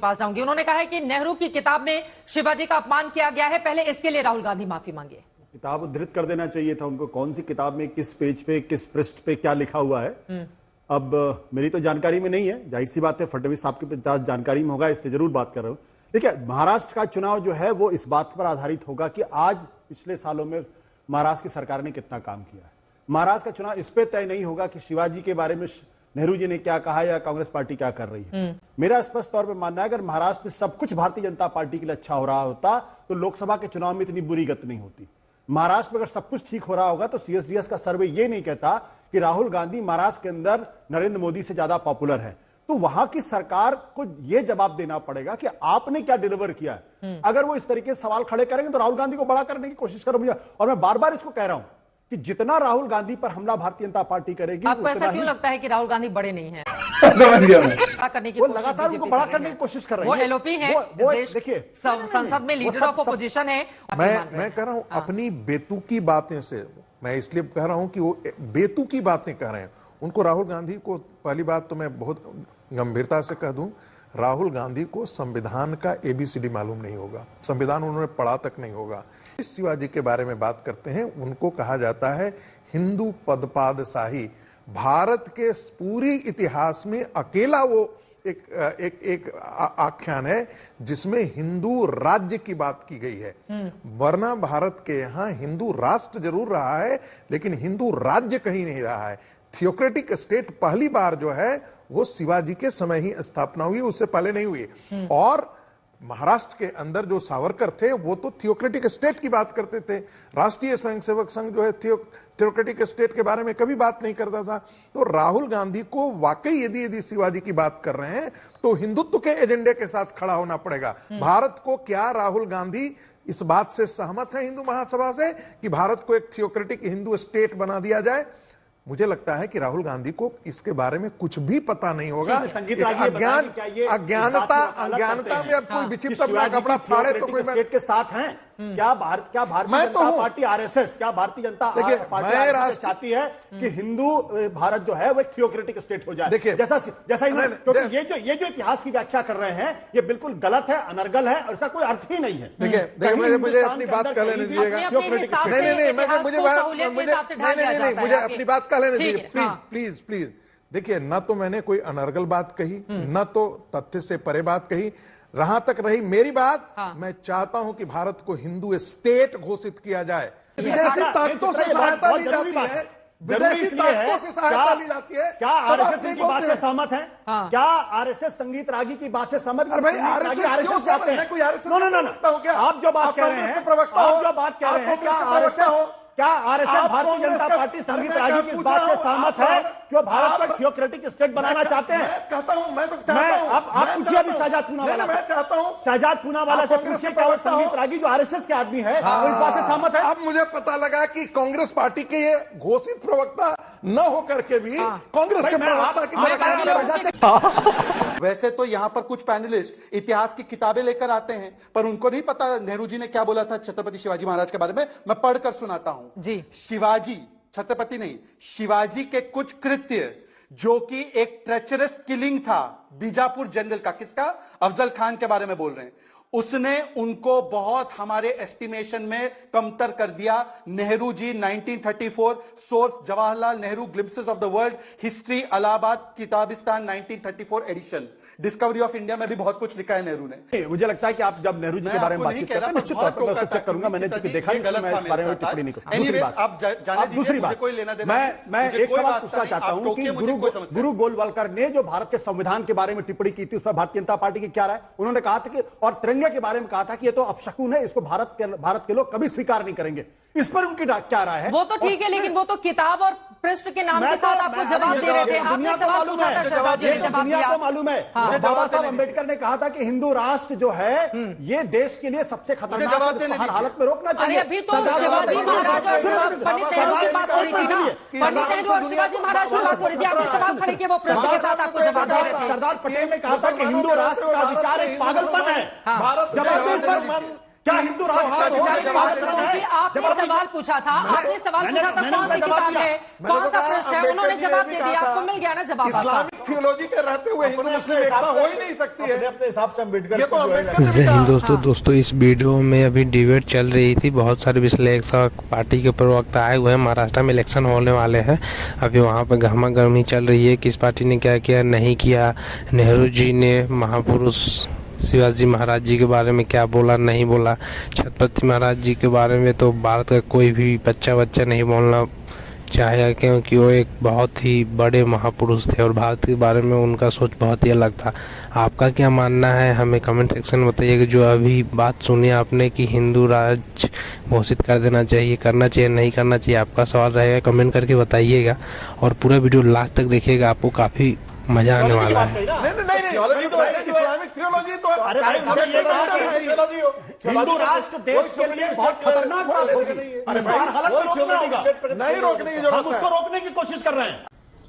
पास जाऊंगी। उन्होंने कहा है कि नेहरू की किताब में शिवाजी का अपमान किया गया है, पहले इसके लिए राहुल गांधी माफी मांगे। किताब उद्धृत कर देना चाहिए था उनको, कौन सी किताब में किस पेज पे किस पृष्ठ पे क्या लिखा हुआ है। अब मेरी तो जानकारी में नहीं है, जाहिर सी बात है फडणवीस साहब के पास जानकारी में होगा, इसलिए जरूर बात कर रहा हूं। देखिए, महाराष्ट्र का चुनाव जो है वो इस बात पर आधारित होगा कि आज पिछले सालों में महाराष्ट्र की सरकार ने कितना काम किया है। महाराष्ट्र का चुनाव इस पे तय नहीं होगा कि शिवाजी के बारे में नेहरू जी ने क्या कहा या कांग्रेस पार्टी क्या कर रही है। मेरा स्पष्ट तौर पर मानना है अगर महाराष्ट्र में सब कुछ भारतीय जनता पार्टी के लिए अच्छा हो रहा होता तो लोकसभा के चुनाव में इतनी बुरी गति नहीं होती। महाराष्ट्र में अगर सब कुछ ठीक हो रहा होगा तो सीएसडीएस का सर्वे ये नहीं कहता कि राहुल गांधी महाराष्ट्र के अंदर नरेंद्र मोदी से ज्यादा पॉपुलर है। तो वहां की सरकार को यह जवाब देना पड़ेगा कि आपने क्या डिलीवर किया है। अगर वो इस तरीके से सवाल खड़े करेंगे तो राहुल गांधी को बड़ा करने की कोशिश करो मुझे। और मैं बार बार इसको कह रहा हूं कि जितना राहुल गांधी पर हमला भारतीय जनता पार्टी करेगी, आपको ऐसा क्यों लगता है कि राहुल गांधी बड़े नहीं है? समझ गया मैं। करने की वो लगातार उनको बड़ा करने की कोशिश कर रहे हैं। वो एलओपी है, देखिए संसद में लीडर ऑफ अपोजिशन है। मैं कह रहा हूं अपनी बेतुकी बातें से, मैं इसलिए कह रहा हूं कि वो बेतुकी बातें कह रहे हैं। उनको राहुल गांधी को, पहली बात तो मैं बहुत गंभीरता से कह दूं, राहुल गांधी को संविधान का एबीसीडी मालूम नहीं होगा, संविधान उन्होंने पढ़ा तक नहीं होगा। इस शिवाजी के बारे में बात करते हैं, उनको कहा जाता है हिंदू पदपादशाही। भारत के पूरी इतिहास में अकेला वो एक आख्यान है जिसमें हिंदू राज्य की बात की गई है। वरना भारत के यहाँ हिंदू राष्ट्र जरूर रहा है लेकिन हिंदू राज्य कहीं नहीं रहा है। थियोक्रेटिक स्टेट पहली बार जो है वो शिवाजी के समय ही स्थापना हुई, उससे पहले नहीं हुई। और महाराष्ट्र के अंदर जो सावरकर थे वो तो थियोक्रेटिक स्टेट की बात करते थे। राष्ट्रीय स्वयंसेवक संघ जो है थियोक्रेटिक स्टेट के बारे में कभी बात नहीं करता था। तो राहुल गांधी को वाकई यदि शिवाजी की बात कर रहे हैं तो हिंदुत्व के एजेंडे के साथ खड़ा होना पड़ेगा। भारत को क्या राहुल गांधी इस बात से सहमत है हिंदू महासभा से कि भारत को एक थियोक्रेटिक हिंदू स्टेट बना दिया जाए? मुझे लगता है कि राहुल गांधी को इसके बारे में कुछ भी पता नहीं होगा। अज्ञानता में अब कोई विचित्र अपना कपड़ा फाड़े तो कोई स्टेट के साथ हैं क्या भारतीय जनता पार्टी आरएसएस, क्या भारतीय जनता पार्टी चाहती है कि हिंदू भारत जो है वो एक थियोक्रेटिक स्टेट हो जाए? देखिए जैसा क्योंकि ये जो इतिहास की व्याख्या कर रहे हैं ये बिल्कुल गलत है, अनर्गल है और इसका कोई अर्थ ही नहीं है। देखिए मुझे अपनी बात कर लेने दीजिएगा। मुझे अपनी बात कर लेने दीजिए प्लीज। देखिए, न तो मैंने कोई अनर्गल बात कही, न तो तथ्य से परे बात कही। रहा तक रही मेरी बात, मैं चाहता हूं कि भारत को हिंदू स्टेट घोषित किया जाए। विदेशी ताकतों से सहायता ली जाती है, विदेशी ताकतों से सहायता ली जाती है। क्या आरएसएस की बात से सहमत है? क्या आरएसएस संगीत रागी की बात से सहमत? अरे भाई आरएसएस क्यों सहमत है? कोई आरएसएस आप जो बात कह रहे हैं, क्या आरएसएस भारतीय जनता पार्टी संगीत रागी की बात से सहमत है कि वो भारत को थियोक्रेटिक स्टेट बनाना चाहते हैं? कहता हूं, मैं तो चाहता हूं। आप पूछिए अभी शहजाद पूनावाला से, चाहता हूं शहजाद पूनावाला से पूछिए क्या वो संगीत रागी जो आरएसएस के आदमी है वो इस बात से सहमत है? अब मुझे पता लगा कि कांग्रेस पार्टी के ये घोषित प्रवक्ता न होकर के भी कांग्रेस के प्रवक्ता की तरह। वैसे तो यहाँ पर कुछ पैनलिस्ट इतिहास की किताबें लेकर आते हैं पर उनको नहीं पता नेहरू जी ने क्या बोला था छत्रपति शिवाजी महाराज के बारे में। मैं पढ़कर सुनाता हूं जी। शिवाजी, छत्रपति नहीं, शिवाजी के कुछ कृत्य जो कि एक ट्रेचरस किलिंग था बीजापुर जनरल का, किसका? अफजल खान के बारे में बोल रहे हैं। उसने उनको बहुत हमारे एस्टिमेशन में कमतर कर दिया। Nehru ji 1934, source Jawaharlal Nehru glimpses of the world, history Allahabad Kitabistan 1934 edition, discovery of India में भी बहुत कुछ लिखा है नेहरू ने। मुझे लगता है कि आप जब नेहरू जी के बारे में बातचीत करते हैं निश्चित तौर पर मैं उसको चेक करूंगा, मैंने देखा नहीं, मैं इस बारे में टिप्पणी नहीं करूंगा। दूसरी बात, मैं एक सवाल पूछना चाहता हूं कि गुरु गोलवलकर ने जो भारत के संविधान के बारे में टिप्पणी की थी उस पर भारतीय जनता पार्टी की क्या राय? उन्होंने कहा था कि और तिरंगे के बारे में कहा था कि ये तो अपशकुन है, इसको भारत के लोग कभी स्वीकार नहीं करेंगे। इस पर उनकी क्या राय है? वो तो ठीक है लेकिन वो तो किताब और पृष्ठ के नाम के साथ आपको जवाब दे रहे थे। आपने सवाल पूछा था, शहजाद जी ने जवाब दिया। दुनिया को मालूम है, बाबा साहब अम्बेडकर ने कहा था कि हिंदू राष्ट्र जो है ये देश के लिए सबसे खतरनाक है, हर हालत में रोकना चाहिए। अभी तो शिवाजी महाराज और पंडित नेहरू की बात हो रही थी ना, पंडित नेहरू और शिवाजी महाराज की बात हो रही थी। आपने सवाल खड़े किए, वो पृष्ठ के साथ आपको जवाब दे रहे थे। सरदार पटेल ने कहा था कि हिंदू राष्ट्र का विचार एक पागलपन है। क्या हिंदू राष्ट्र का सौहार्द विचार होगा, जवाब आशुतोष देना जी, है? आपने जवाब सवाल पूछा था, आपने सवाल पूछा था कौन सी किताब है, कौन सा पृष्ठ है, उन्होंने जवाब दे दिया, आपको मिल गया ना जवाब आपका। इस्लामिक थियोलॉजी के रहते हुए हिंदू मुस्लिम एकता हो ही नहीं सकती है। अपने हिसाब से अम्बेडकर ये तो को जो है अम्बेडकर जय हिंद दोस्तों इस वीडियो में अभी डिबेट चल रही थी। बहुत सारे विश्लेषक पार्टी के प्रवक्ता आए हुए हैं। महाराष्ट्र में इलेक्शन होने वाले हैं। अभी वहाँ पर गहमा गर्मी चल रही है, किस पार्टी ने क्या किया नहीं किया, नेहरू जी ने महापुरुष शिवाजी महाराज जी के बारे में क्या बोला नहीं बोला, छत्रपति महाराज जी के बारे में तो भारत का कोई भी बच्चा नहीं बोलना चाहे, क्योंकि वो एक बहुत ही बड़े महापुरुष थे और भारत के बारे में उनका सोच बहुत ही अलग था। आपका क्या मानना है हमें कमेंट सेक्शन में बताइएगा। जो अभी बात सुनी आपने कि हिंदू राज्य घोषित कर देना चाहिए, करना चाहिए नहीं करना चाहिए, आपका सवाल रहेगा, कमेंट करके बताइएगा और पूरा वीडियो लास्ट तक देखिएगा, आपको काफ़ी मजा आने वाला है। नहीं, इस्लामिक थियोलॉजी तो हिंदू राष्ट्र देश के लिए बहुत खतरनाक बात होगी। नहीं रोकने की जरूरत हम उसको है। रोकने की कोशिश कर रहे हैं।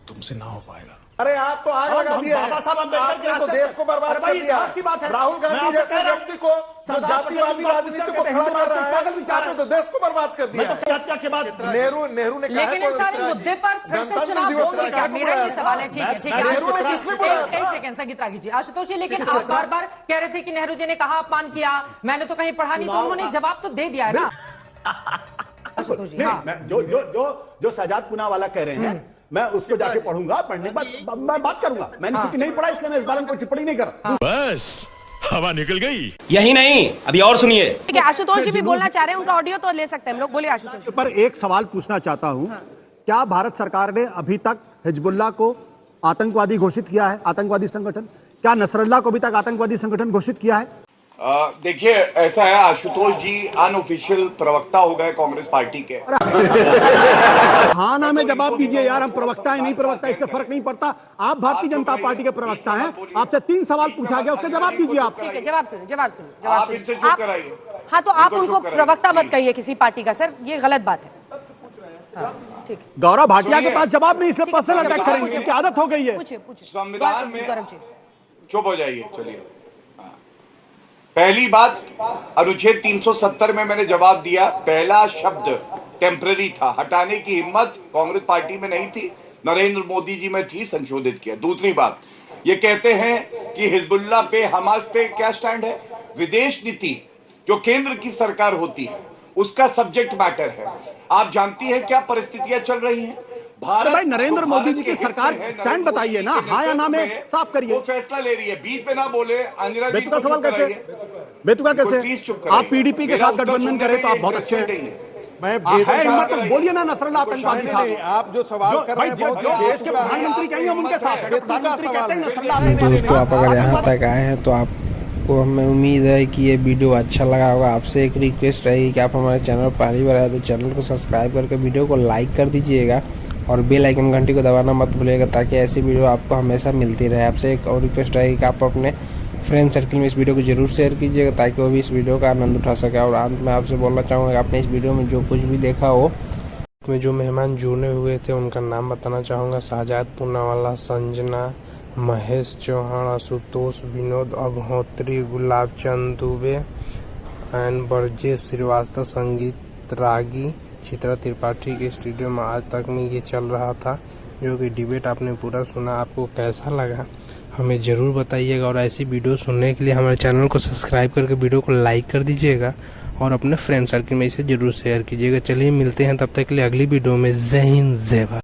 तुमसे ना हो पाएगा। अरे आप तो आग लगा दिया है। बाबा साहब अम्बेडकर आपने के तो देश को बर्बाद कर दिया। की बात है। राहुल मैं गांधी आपको जैसे कह रहा हूं, व्यक्ति को जो सरदार जातिवादी पटेल राजनीति को कहते हैं, खड़ा हिंदू कर रहा राष्ट्र पागल विचार है, है। आपने तो देश को बर्बाद कर मैं दिया। तो हत्या के बाद नेहरू ने कहा लेकिन इस सारे मुद्दे पर फिर से चुनाव होंगे क्या, मेरा ये सवाल है। ठीक है ठीक है, नेहरू ने किसने बोला? एक सेकंड संगीत रागी जी, आशुतोष जी, लेकिन आप बार बार कह रहे थे कि नेहरू जी ने कहा अपमान किया, मैंने तो कहीं पढ़ा नहीं, तो उन्होंने जवाब तो दे दिया है ना आशुतोष जी। हाँ, मैं जो सजाद पूनावाला कह रहे हैं, मैं उसको जाके पढ़ूंगा, पढ़ने के बाद मैं बात करूंगा। मैंने चूंकि नहीं पढ़ा इसलिए मैं इस बारे में कोई टिप्पणी नहीं कर रहा। बस हवा निकल गई। यही नहीं, अभी और सुनिए। ठीक है, आशुतोष जी भी बोलना चाह रहे हैं, उनका ऑडियो तो ले सकते हैं हम लोग। बोलिए आशुतोष जी। पर एक सवाल पूछना चाहता हूं, क्या भारत सरकार ने अभी तक हिजबुल्लाह को आतंकवादी घोषित किया है, आतंकवादी संगठन? क्या नसरल्लाह को अभी तक आतंकवादी संगठन घोषित किया है? देखिए, ऐसा है, आशुतोष जी अनऑफिशियल प्रवक्ता हो गए कांग्रेस पार्टी के। हाँ ना में जवाब दीजिए यार, हम प्रवक्ता है नहीं प्रवक्ता इससे फर्क नहीं पड़ता। आप भारतीय जनता पार्टी के प्रवक्ता हैं, आपसे 3 सवाल पूछा गया, उसका जवाब दीजिए आप। ठीक है, जवाब सुनिए आप इनसे चुप कराइए। हाँ, तो आप इनको उनको चुप कराइए। प्रवक्ता मत कहिए किसी पार्टी का, सर ये गलत बात है। हाँ, ठीक है, गौरव भाटिया के पास जवाब नहीं, इसलिए ठीक है, पर्सनल ठीक है, अटैक करेंगे, पूछिए। इनकी आदत हो गई है। पूछिए संविधान में गौरव जी। चुप हो जाइए, चलिए। पहली बात, अनुच्छेद 370 में मैंने जवाब दिया। पहला शब्द टेम्पररी था, हटाने की हिम्मत कांग्रेस पार्टी में नहीं थी, नरेंद्र मोदी जी में थी, संशोधित किया। दूसरी बात, ये कहते हैं कि हिजबुल्लाह पे, हमास पे क्या स्टैंड है? विदेश नीति जो केंद्र की सरकार होती है उसका सब्जेक्ट मैटर है। आप जानती है क्या परिस्थितियां चल रही हैं? भारत, भाई नरेंद्र मोदी जी की भारत के सरकार हित में है, स्टैंड नरेंद्र बताइए ना, मोदी के हाँ या ना में नेतृत्व साफ करिए। वो फैसला ले रही है, बीच में ना बोले। अंजना जी बेतुका को सवाल चुप कैसे? कराइए। बेतुका प्लीज कैसे? चुप कराइए। आप पीडीपी के मेरा साथ उत्तर गठबंधन सुनने करें तो आप में बहुत अच्छे इंटरेस्टेड हैं। नहीं है। मैं है हिम्मत तो बोलिए ना, नसरल्लाह आतंकवादी था। आप जो सवाल कर रहे हैं जो बहुत देश के प्रधानमंत्री कहेंगे हम उनके साथ, प्रधानमंत्री कहते हैं नसरल्लाह। दोस्तों आप अगर यहाँ तक आए हैं तो आपको हमें उम्मीद है कि ये वीडियो अच्छा लगा होगा। आपसे एक रिक्वेस्ट रहेगी कि आप हमारे चैनल पर पहली बार आए तो चैनल को सब्सक्राइब करके वीडियो को लाइक कर दीजिएगा और बेल आइकन घंटी को दबाना मत भूलिएगा, ताकि ऐसी वीडियो आपको हमेशा मिलती रहे। आपसे एक और रिक्वेस्ट रहेगी कि आप अपने फ्रेंड सर्कल में इस वीडियो को जरूर शेयर कीजिएगा, ताकि वो भी इस वीडियो का आनंद उठा सके। और अंत में आपसे बोलना चाहूँगा कि आपने इस वीडियो में जो कुछ भी देखा हो, में जो मेहमान जुड़े हुए थे उनका नाम बताना चाहूँगा। सजाद पूनावाला, संजना, महेश चौहान, आशुतोष, विनोद अग्निहोत्री, गुलाब चंद दुबे एंड ब्रजेश श्रीवास्तव, संगीत रागी, चित्रा त्रिपाठी के स्टूडियो में आज तक में ये चल रहा था, जो कि डिबेट आपने पूरा सुना। आपको कैसा लगा हमें ज़रूर बताइएगा और ऐसी वीडियो सुनने के लिए हमारे चैनल को सब्सक्राइब करके वीडियो को लाइक कर दीजिएगा और अपने फ्रेंड सर्कल में इसे ज़रूर शेयर कीजिएगा। चलिए मिलते हैं तब तक के लिए अगली वीडियो में। जय हिंद, जय भारत।